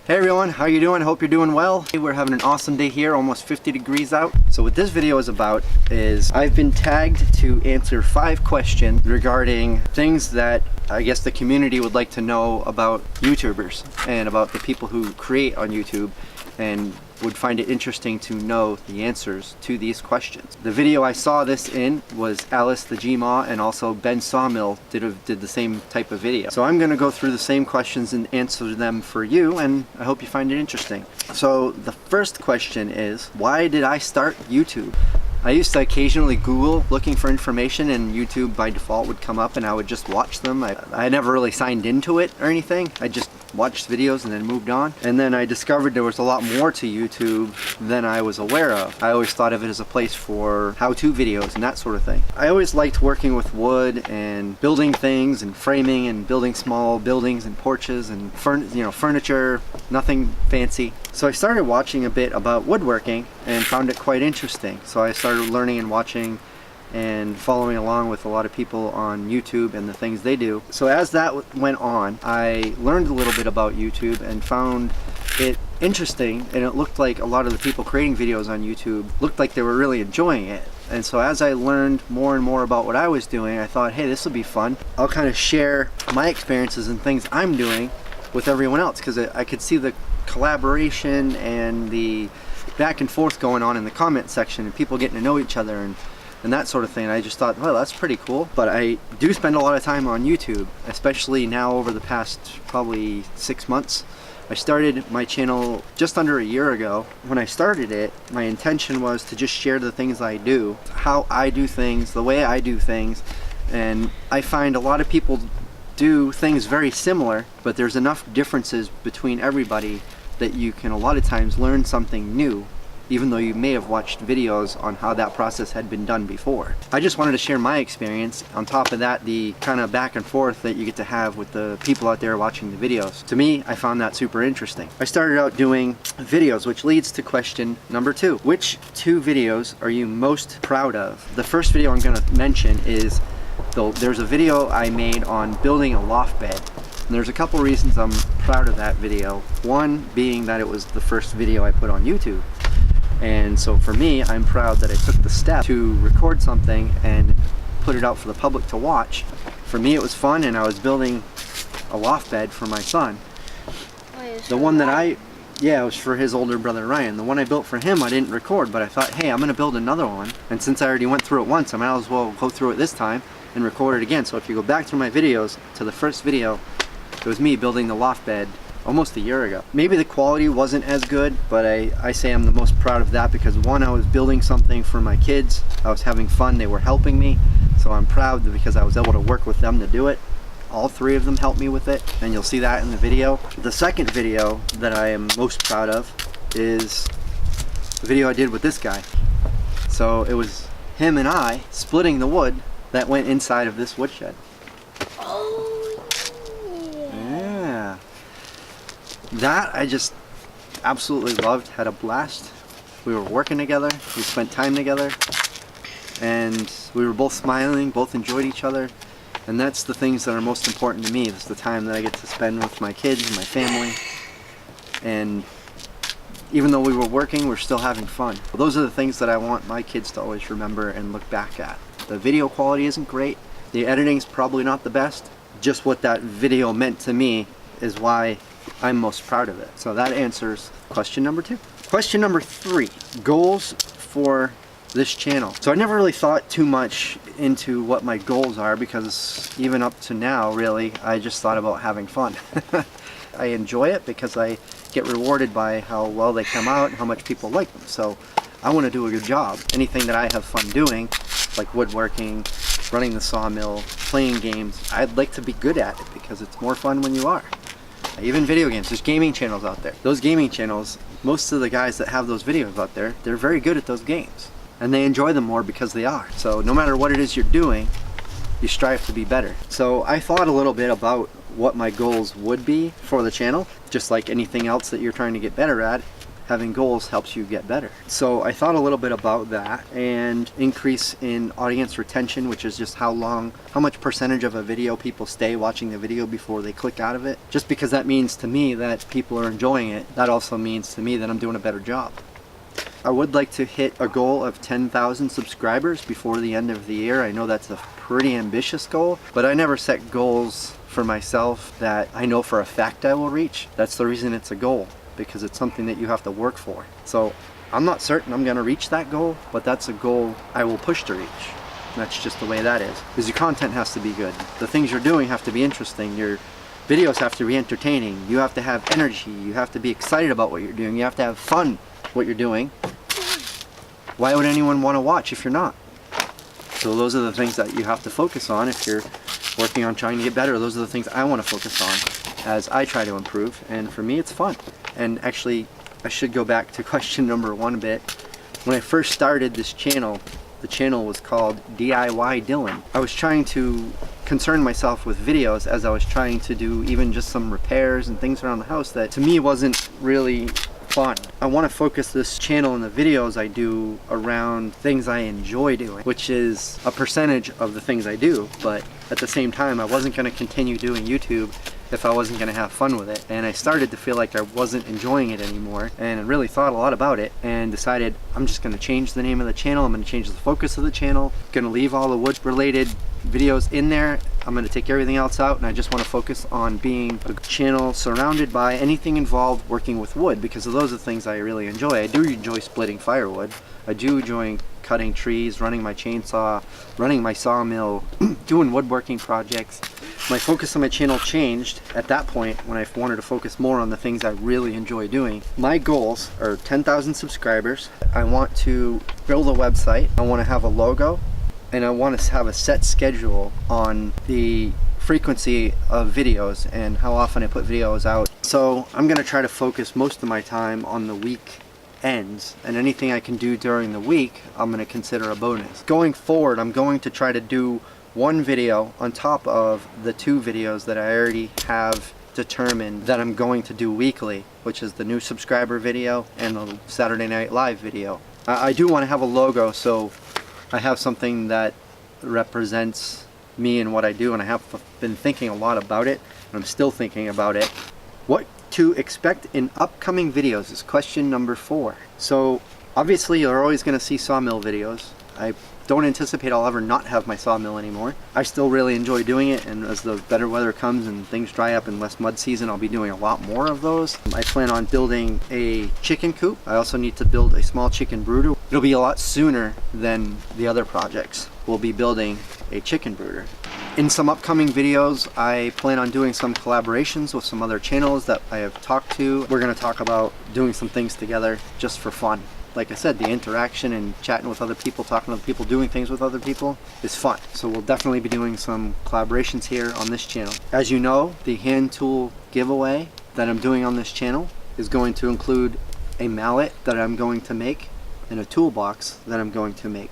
Hey everyone, how you doing? Hope you're doing well. We're having an awesome day here, almost 50 degrees out. So what this video is about is I've been tagged to answer 5 questions regarding things that I guess the community would like to know about YouTubers and about the people who create on YouTube, and would find it interesting to know the answers to these questions. The video I saw this in was Alice the Gmaw, and also Ben Sawmill did the same type of video. So I'm gonna go through the same questions and answer them for you, and I hope you find it interesting. So the first question is, why did I start YouTube? I used to occasionally Google looking for information, and YouTube by default would come up and I would just watch them. I never really signed into it or anything. I just watched videos and then moved on. And then I discovered there was a lot more to YouTube than I was aware of. I always thought of it as a place for how-to videos and that sort of thing. I always liked working with wood and building things and framing and building small buildings and porches and furniture, nothing fancy. So I started watching a bit about woodworking and found it quite interesting. So I started learning and watching and following along with a lot of people on YouTube and the things they do. So as that went on, I learned a little bit about YouTube and found it interesting, and it looked like a lot of the people creating videos on YouTube looked like they were really enjoying it. And so as I learned more and more about what I was doing, I thought, hey, this will be fun. I'll kind of share my experiences and things I'm doing with everyone else, because I could see the collaboration and the back and forth going on in the comment section and people getting to know each other and that sort of thing. I just thought, well, that's pretty cool. But I do spend a lot of time on YouTube, especially now over the past probably 6 months. I started my channel just under a year ago. When I started it, my intention was to just share the things I do, how I do things, the way I do things. And I find a lot of people do things very similar, but there's enough differences between everybody that you can a lot of times learn something new, even though you may have watched videos on how that process had been done before. I just wanted to share my experience. On top of that, the kind of back and forth that you get to have with the people out there watching the videos. To me, I found that super interesting. I started out doing videos, which leads to question number 2. Which 2 videos are you most proud of? The first video I'm going to mention is, there's a video I made on building a loft bed. And there's a couple reasons I'm proud of that video. One being that it was the first video I put on YouTube. And so for me, I'm proud that I took the step to record something and put it out for the public to watch. For me, it was fun, and I was building a loft bed for my son. The one that yeah, it was for his older brother Ryan. The one I built for him, I didn't record, but I thought, hey, I'm gonna build another one. And since I already went through it once, I might as well go through it this time and record it again. So if you go back through my videos to the first video, it was me building the loft bed almost a year ago. Maybe the quality wasn't as good, but I say I'm the most proud of that because, one, I was building something for my kids. I was having fun, they were helping me. So I'm proud because I was able to work with them to do it. All 3 of them helped me with it, and you'll see that in the video. The second video that I am most proud of is the video I did with this guy. So it was him and I splitting the wood that went inside of this woodshed. That I just absolutely loved, had a blast. We were working together, we spent time together, and we were both smiling, both enjoyed each other. And that's the things that are most important to me. It's the time that I get to spend with my kids and my family. And even though we were working, we're still having fun. Those are the things that I want my kids to always remember and look back at. The video quality isn't great, the editing's probably not the best. Just what that video meant to me is why I'm most proud of it. So that answers question number 2. Question number 3, goals for this channel. So I never really thought too much into what my goals are, because even up to now, really, I just thought about having fun. I enjoy it because I get rewarded by how well they come out and how much people like them. So I want to do a good job. Anything that I have fun doing, like woodworking, running the sawmill, playing games, I'd like to be good at it because it's more fun when you are. Even video games, there's gaming channels out there. Those gaming channels, most of the guys that have those videos out there, they're very good at those games. And they enjoy them more because they are. So no matter what it is you're doing, you strive to be better. So I thought a little bit about what my goals would be for the channel, just like anything else that you're trying to get better at. having goals helps you get better. So I thought a little bit about that, and increase in audience retention, which is just how much percentage of a video people stay watching the video before they click out of it. Just because that means to me that people are enjoying it, that also means to me that I'm doing a better job. I would like to hit a goal of 10,000 subscribers before the end of the year. I know that's a pretty ambitious goal, but I never set goals for myself that I know for a fact I will reach. That's the reason it's a goal, because it's something that you have to work for. So I'm not certain I'm going to reach that goal, but that's a goal I will push to reach. That's just the way that is. Because your content has to be good. The things you're doing have to be interesting. Your videos have to be entertaining. You have to have energy. You have to be excited about what you're doing. You have to have fun what you're doing. Why would anyone want to watch if you're not? So those are the things that you have to focus on if you're working on trying to get better. Those are the things I want to focus on as I try to improve, and for me it's fun. And actually, I should go back to question number 1 a bit. When I first started this channel, the channel was called DIY Dylan. I was trying to concern myself with videos as I was trying to do even just some repairs and things around the house that to me wasn't really fun. I want to focus this channel and the videos I do around things I enjoy doing, which is a percentage of the things I do, but at the same time I wasn't going to continue doing YouTube if I wasn't going to have fun with it. And I started to feel like I wasn't enjoying it anymore, and I really thought a lot about it and decided I'm just going to change the name of the channel. I'm going to change the focus of the channel. I'm going to leave all the wood related videos in there. I'm going to take everything else out, and I just want to focus on being a channel surrounded by anything involved working with wood, because those are the things I really enjoy. I do enjoy splitting firewood. I do enjoy cutting trees, running my chainsaw, running my sawmill, doing woodworking projects. My focus on my channel changed at that point when I wanted to focus more on the things I really enjoy doing. My goals are 10,000 subscribers. I want to build a website. I want to have a logo, and I want to have a set schedule on the frequency of videos and how often I put videos out. So I'm going to try to focus most of my time on the week ends, and anything I can do during the week I'm going to consider a bonus. Going forward, I'm going to try to do one video on top of the 2 videos that I already have determined that I'm going to do weekly, which is the new subscriber video and the Saturday Night Live video. I do want to have a logo, so I have something that represents me and what I do, and I have been thinking a lot about it, and I'm still thinking about it. What to expect in upcoming videos is question number 4. So obviously you're always going to see sawmill videos. I don't anticipate I'll ever not have my sawmill anymore. I still really enjoy doing it, and as the better weather comes and things dry up in less mud season, I'll be doing a lot more of those. I plan on building a chicken coop. I also need to build a small chicken brooder. It'll be a lot sooner than the other projects. We'll be building a chicken brooder. In some upcoming videos, I plan on doing some collaborations with some other channels that I have talked to. We're going to talk about doing some things together just for fun. Like I said, the interaction and chatting with other people, talking to other people, doing things with other people is fun. So we'll definitely be doing some collaborations here on this channel. As you know, the hand tool giveaway that I'm doing on this channel is going to include a mallet that I'm going to make and a toolbox that I'm going to make.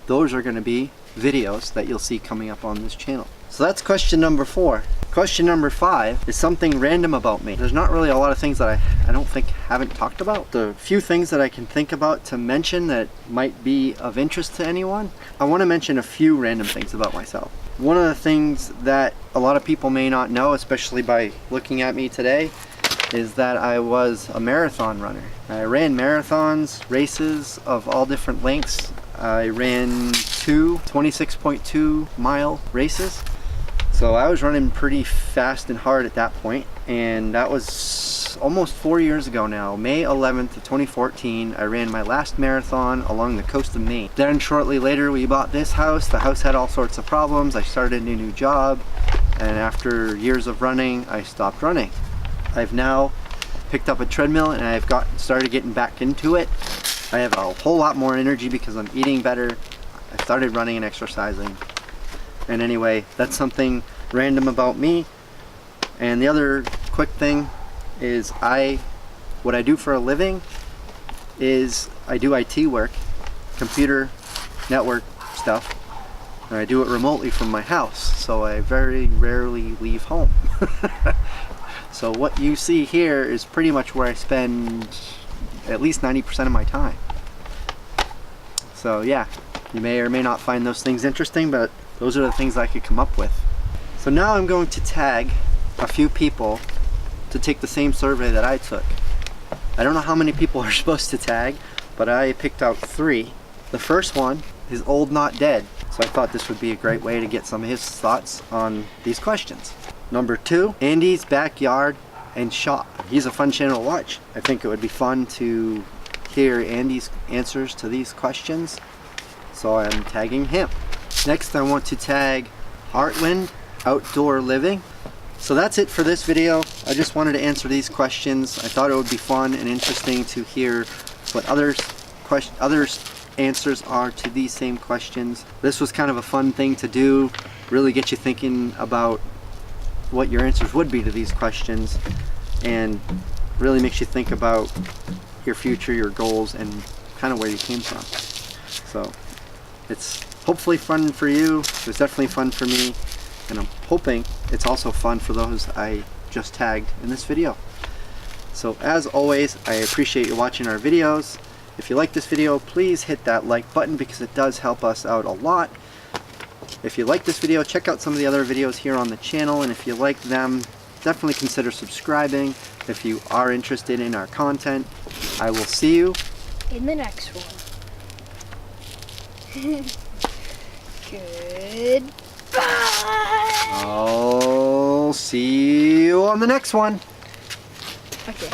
Those are going to be videos that you'll see coming up on this channel. So that's question number 4. Question number 5 is something random about me. There's not really a lot of things that I don't think haven't talked about. The few things that I can think about to mention that might be of interest to anyone, I want to mention a few random things about myself. One of the things that a lot of people may not know, especially by looking at me today, is that I was a marathon runner. I ran marathons, races of all different lengths. I ran 2 26.2 mile races. So I was running pretty fast and hard at that point, and that was almost 4 years ago now. May 11th of 2014, I ran my last marathon along the coast of Maine. Then shortly later we bought this house. The house had all sorts of problems. I started a new job, and after years of running, I stopped running. I've now picked up a treadmill, and I've started getting back into it. I have a whole lot more energy because I'm eating better. I started running and exercising. And anyway, that's something random about me. And the other quick thing is what I do for a living is I do IT work, computer network stuff, and I do it remotely from my house, so I very rarely leave home. So what you see here is pretty much where I spend at least 90% of my time. So yeah, you may or may not find those things interesting, but those are the things I could come up with. So now I'm going to tag a few people to take the same survey that I took. I don't know how many people are supposed to tag, but I picked out 3. The first one is Old Not Dead, so I thought this would be a great way to get some of his thoughts on these questions. Number 2, Andy's Backyard and Shop. He's a fun channel to watch. I think it would be fun to hear Andy's answers to these questions, so I'm tagging him. Next, I want to tag Heartland Outdoor Living. So that's it for this video. I just wanted to answer these questions. I thought it would be fun and interesting to hear what others' answers are to these same questions. This was kind of a fun thing to do, really get you thinking about what your answers would be to these questions, and really makes you think about your future, your goals, and kind of where you came from. So it's hopefully fun for you. It was definitely fun for me, and I'm hoping it's also fun for those I just tagged in this video. So as always, I appreciate you watching our videos. If you like this video, please hit that like button because it does help us out a lot. If you like this video, check out some of the other videos here on the channel, and if you like them, definitely consider subscribing if you are interested in our content. I will see you in the next one. Goodbye. I'll see you on the next one. Okay.